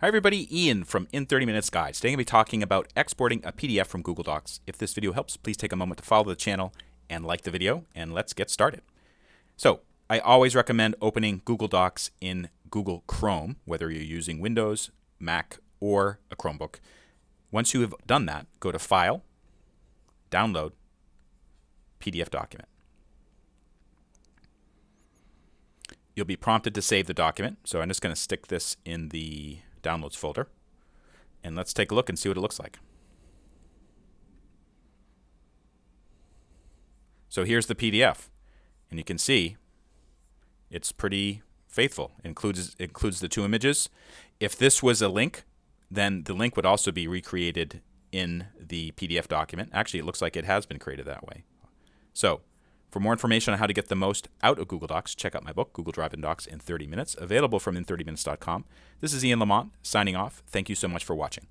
Hi everybody, Ian from In 30 Minutes Guide. Today I'm going to be talking about exporting a PDF from Google Docs. If this video helps, please take a moment to follow the channel and like the video, and let's get started. So, I always recommend opening Google Docs in Google Chrome, whether you're using Windows, Mac, or a Chromebook. Once you have done that, go to File, Download, PDF Document. You'll be prompted to save the document, so I'm just going to stick this in the Downloads folder, and let's take a look and see what it looks like. So here's the PDF, and you can see it's pretty faithful. It includes the two images. If this was a link, then the link would also be recreated in the PDF document. Actually, it looks like it has been created that way. So for more information on how to get the most out of Google Docs, check out my book, Google Drive in Docs in 30 Minutes, available from in30minutes.com. This is Ian Lamont, signing off. Thank you so much for watching.